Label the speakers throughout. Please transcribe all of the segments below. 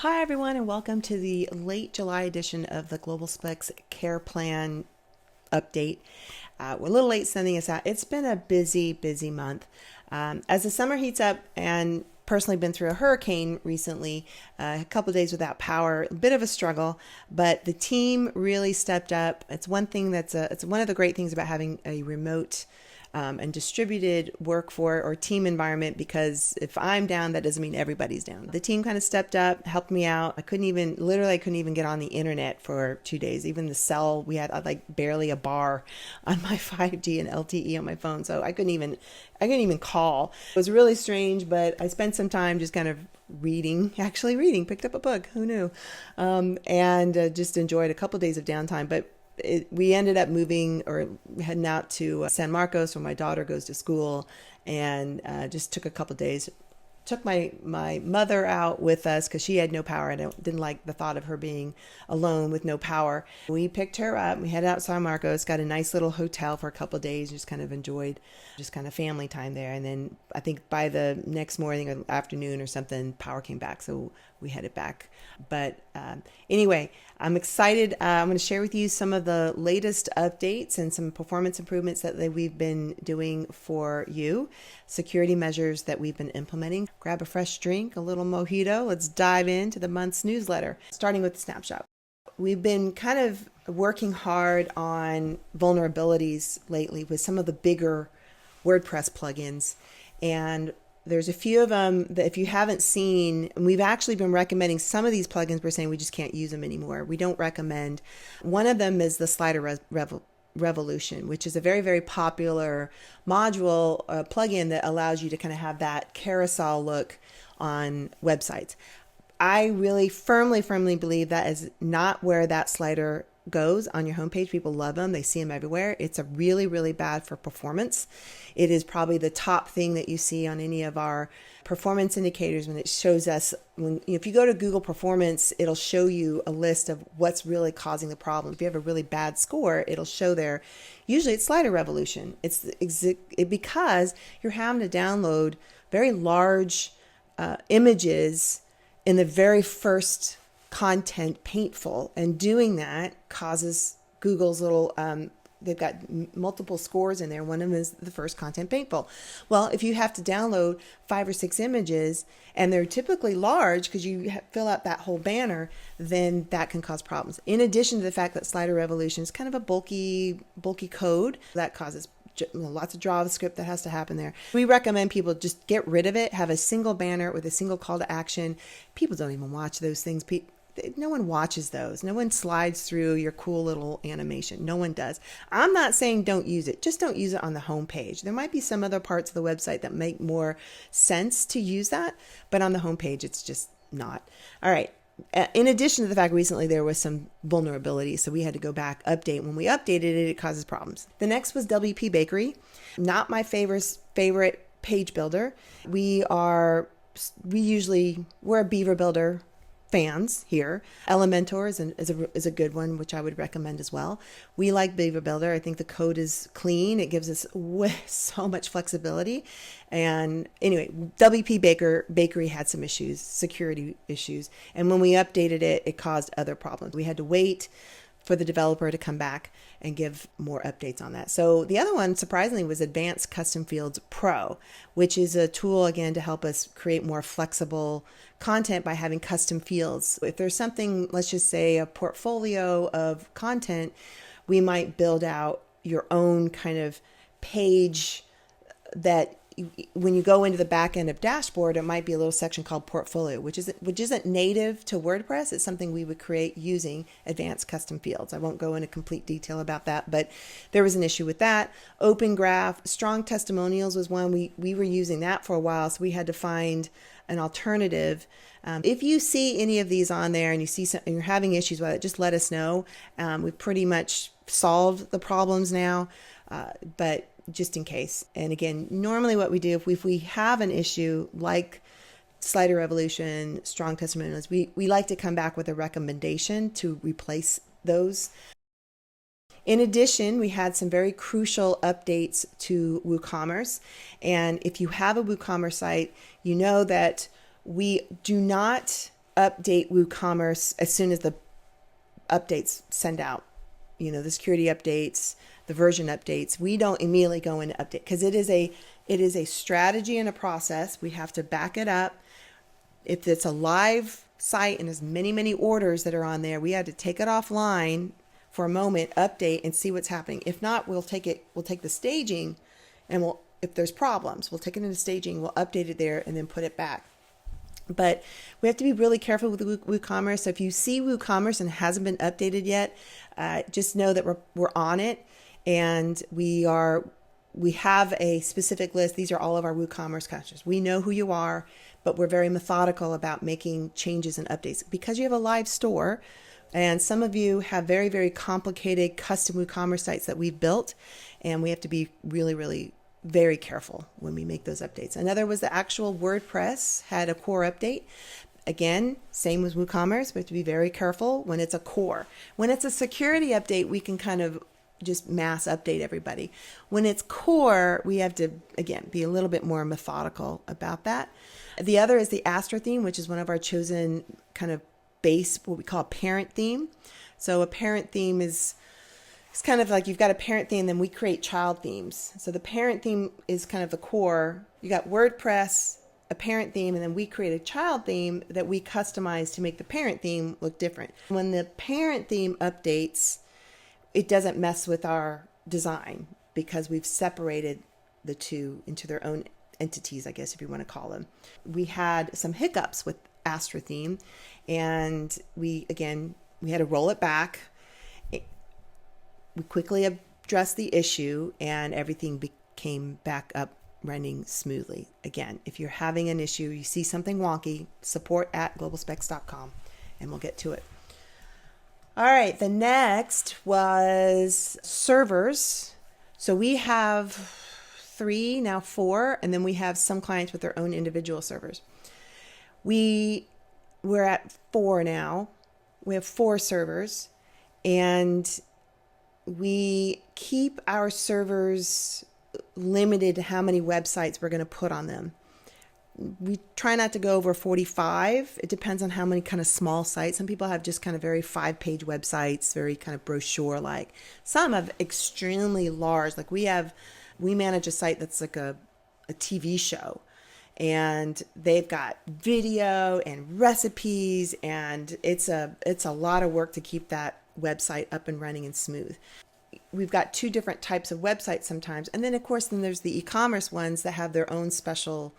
Speaker 1: Hi everyone, and welcome to the late July edition of the GlobalSpex Care Plan update. We're a little late sending this out. It's been a busy month. As the summer heats up, and personally been through a hurricane recently, a couple of days without power, a bit of a struggle, but the team really stepped up. It's one thing it's one of the great things about having a remote and distributed work for or team environment, because if I'm down, that doesn't mean everybody's down. The team kind of stepped up, helped me out. I couldn't even get on the internet for 2 days. Even the cell, we had like barely a bar on my 5G and LTE on my phone, so I couldn't even call. It was really strange, but I spent some time just kind of actually reading, picked up a book, who knew, and just enjoyed a couple of days of downtime. But we ended up moving or heading out to San Marcos, where my daughter goes to school, and just took a couple of days. Took my mother out with us because she had no power. I didn't like the thought of her being alone with no power. We picked her up. We headed out to San Marcos, got a nice little hotel for a couple of days, just kind of enjoyed just kind of family time there. And then I think by the next morning or afternoon or something, power came back. So we headed back. But anyway, I'm excited. I'm going to share with you some of the latest updates and some performance improvements that we've been doing for you, security measures that we've been implementing. Grab a fresh drink, a little mojito. Let's dive into the month's newsletter, starting with the snapshot. We've been kind of working hard on vulnerabilities lately with some of the bigger WordPress plugins, and there's a few of them that if you haven't seen, and we've actually been recommending some of these plugins, we're saying we just can't use them anymore. We don't recommend. One of them is the Slider Revolution, which is a very popular module plugin that allows you to kind of have that carousel look on websites. I really firmly believe that is not where that slider goes on your homepage. People love them. They see them everywhere. It's a really bad for performance. It is probably the top thing that you see on any of our performance indicators when it shows us, if you go to Google Performance, it'll show you a list of what's really causing the problem. If you have a really bad score, it'll show there. Usually it's slider revolution. It's because you're having to download very large images in the very first content paintful, and doing that causes Google's little they've got multiple scores in there. One of them is the first content paintful. Well, if you have to download 5 or 6 images and they're typically large because you fill out that whole banner, then that can cause problems. In addition to the fact that Slider Revolution is kind of a bulky code that causes lots of JavaScript that has to happen there. We recommend people just get rid of it, have a single banner with a single call to action. People don't even watch those things. No one watches those. No one slides through your cool little animation. No one does. I'm not saying don't use it. Just don't use it on the home page. There might be some other parts of the website that make more sense to use that, but on the home page, it's just not. All right. In addition to the fact recently there was some vulnerabilities, so we had to go back, update. When we updated it, it causes problems. The next was WP Bakery. Not my favorite page builder. We're a Beaver Builder fans here. Elementor is a good one, which I would recommend as well. We like Beaver Builder. I think the code is clean. It gives us so much flexibility. And anyway, WP Bakery had some issues, security issues. And when we updated it, it caused other problems. We had to wait for the developer to come back and give more updates on that. So the other one, surprisingly, was Advanced Custom Fields Pro, which is a tool, again, to help us create more flexible content by having custom fields. If there's something, let's just say a portfolio of content, we might build out your own kind of page that when you go into the back end of dashboard, it might be a little section called portfolio, which isn't native to WordPress. It's something we would create using advanced custom fields. I won't go into complete detail about that, but there was an issue with that. Open Graph, strong testimonials was one. We were using that for a while, so we had to find an alternative. If you see any of these on there and you see something, you're having issues with it, just let us know. We've pretty much solved the problems now, but just in case. And again, normally what we do if we have an issue like Slider Revolution, strong testimonials, we like to come back with a recommendation to replace those. In addition, we had some very crucial updates to WooCommerce. And if you have a WooCommerce site, you know that we do not update WooCommerce as soon as the updates send out. The security updates, the version updates. We don't immediately go into update because it is a strategy and a process. We have to back it up. If it's a live site and there's many orders that are on there, we had to take it offline for a moment, update, and see what's happening. If not, we'll take the staging, and if there's problems, we'll take it into staging, we'll update it there, and then put it back. But we have to be really careful with WooCommerce. So if you see WooCommerce and it hasn't been updated yet, just know that we're on it, and we have a specific list. These are all of our WooCommerce customers. We know who you are, but we're very methodical about making changes and updates because you have a live store. And some of you have very, very complicated custom WooCommerce sites that we've built, and we have to be really, really very careful when we make those updates. Another was the actual WordPress had a core update. Again, same with WooCommerce. We have to be very careful when it's a core. When it's a security update, we can kind of just mass update everybody. When it's core, we have to, again, be a little bit more methodical about that. The other is the Astra theme, which is one of our chosen kind of base, what we call a parent theme. So a parent theme is it's kind of like you've got a parent theme, then we create child themes. So the parent theme is kind of the core. You got WordPress, a parent theme, and then we create a child theme that we customize to make the parent theme look different. When the parent theme updates, it doesn't mess with our design because we've separated the two into their own entities, I guess, if you want to call them. We had some hiccups with Astra theme, and we had to roll it back. We quickly addressed the issue, and everything became back up running smoothly. Again, if you're having an issue, you see something wonky, support@globalspex.com, and we'll get to it. All right, the next was servers. So we have 3, now 4, and then we have some clients with their own individual servers. We're at 4 now. We have 4 servers, and we keep our servers limited to how many websites we're going to put on them. We try not to go over 45. It depends on how many kind of small sites. Some people have just kind of very 5-page websites, very kind of brochure-like. Some have extremely large. Like we manage a site that's like a TV show, and they've got video and recipes, and it's a lot of work to keep that website up and running and smooth. We've got 2 different types of websites sometimes, and then of course there's the e-commerce ones that have their own special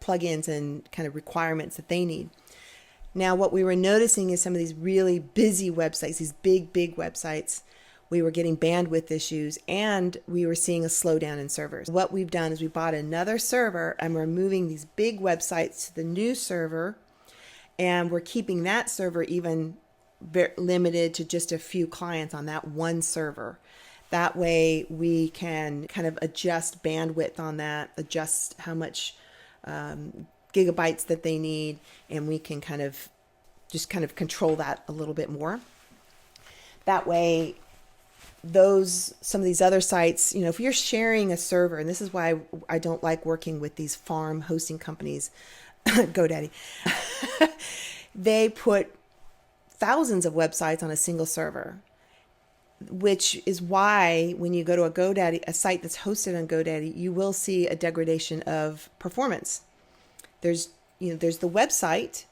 Speaker 1: plugins and kind of requirements that they need. Now, what we were noticing is some of these really busy websites, these big websites, we were getting bandwidth issues, and we were seeing a slowdown in servers. What we've done is we bought another server, and we're moving these big websites to the new server, and we're keeping that server even limited to just a few clients on that one server. That way we can kind of adjust bandwidth on that, adjust how much gigabytes that they need, and we can kind of control that a little bit more. That way, some of these other sites, if you're sharing a server, and this is why I don't like working with these farm hosting companies, GoDaddy, they put thousands of websites on a single server, which is why when you go to a site that's hosted on GoDaddy, you will see a degradation of performance. There's the website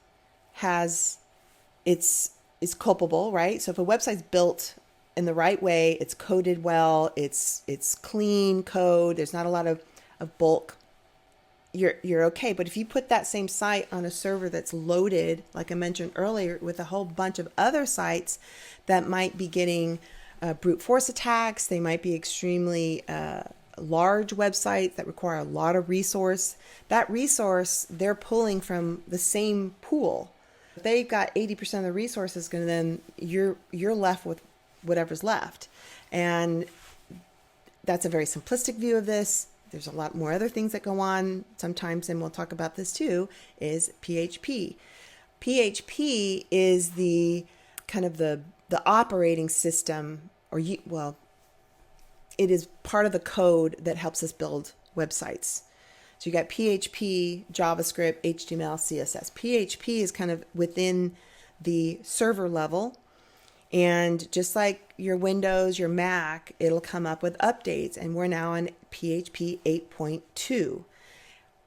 Speaker 1: is culpable, right? So if a website's built in the right way, it's coded well, it's clean code, there's not a lot of bulk, you're okay. But if you put that same site on a server that's loaded, like I mentioned earlier, with a whole bunch of other sites that might be getting brute force attacks, they might be extremely large websites that require a lot of resource. That resource they're pulling from the same pool. If they've got 80% of the resources, then you're left with whatever's left. And that's a very simplistic view of this. There's a lot more other things that go on sometimes, and we'll talk about this too, is PHP. PHP is the kind of the operating system, it is part of the code that helps us build websites. So you got PHP, JavaScript, HTML, CSS. PHP is kind of within the server level. And just like your Windows, your Mac, it'll come up with updates. And we're now on PHP 8.2.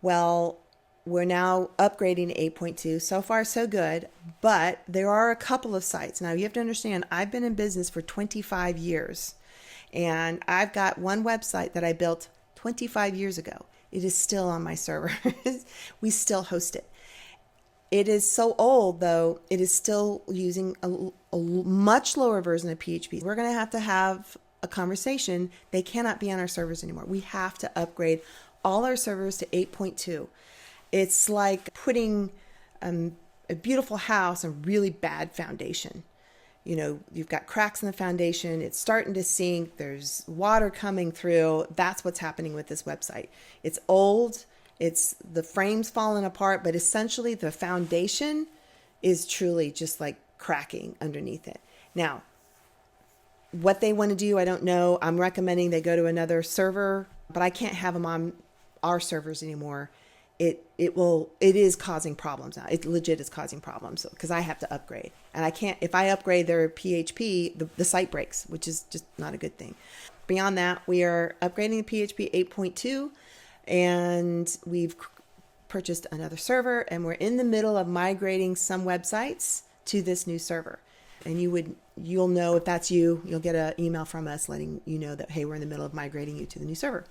Speaker 1: Well, we're now upgrading to 8.2. So far, so good. But there are a couple of sites. Now, you have to understand, I've been in business for 25 years. And I've got one website that I built 25 years ago. It is still on my server. We still host it. It is so old, though, it is still using a much lower version of PHP. We're going to have a conversation. They cannot be on our servers anymore. We have to upgrade all our servers to 8.2. It's like putting a beautiful house on really bad foundation. You know, you've got cracks in the foundation. It's starting to sink. There's water coming through. That's what's happening with this website. It's old. It's the frame's falling apart, but essentially the foundation is truly just like cracking underneath it. Now, what they want to do, I don't know. I'm recommending they go to another server, but I can't have them on our servers anymore. It is causing problems now. It legit is causing problems because I have to upgrade. And I can't, if I upgrade their PHP, the site breaks, which is just not a good thing. Beyond that, we are upgrading to PHP 8.2. And we've purchased another server, and we're in the middle of migrating some websites to this new server. And you'll know if that's you, you'll get an email from us letting you know that, hey, we're in the middle of migrating you to the new server.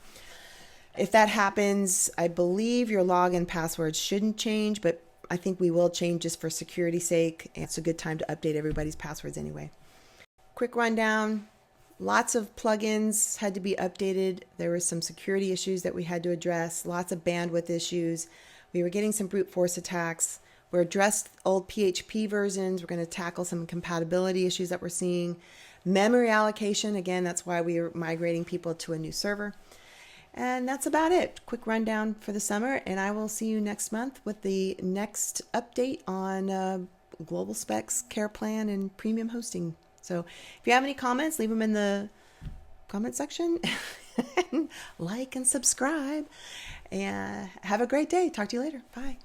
Speaker 1: If that happens, I believe your login passwords shouldn't change, but I think we will change just for security's sake. And it's a good time to update everybody's passwords anyway. Quick rundown. Lots of plugins had to be updated. There were some security issues that we had to address, lots of bandwidth issues. We were getting some brute force attacks. We addressed old PHP versions. We're going to tackle some compatibility issues that we're seeing. Memory allocation, again, that's why we are migrating people to a new server. And that's about it. Quick rundown for the summer, and I will see you next month with the next update on GlobalSpex care plan and premium hosting. So if you have any comments, leave them in the comment section. Like and subscribe. And have a great day. Talk to you later. Bye.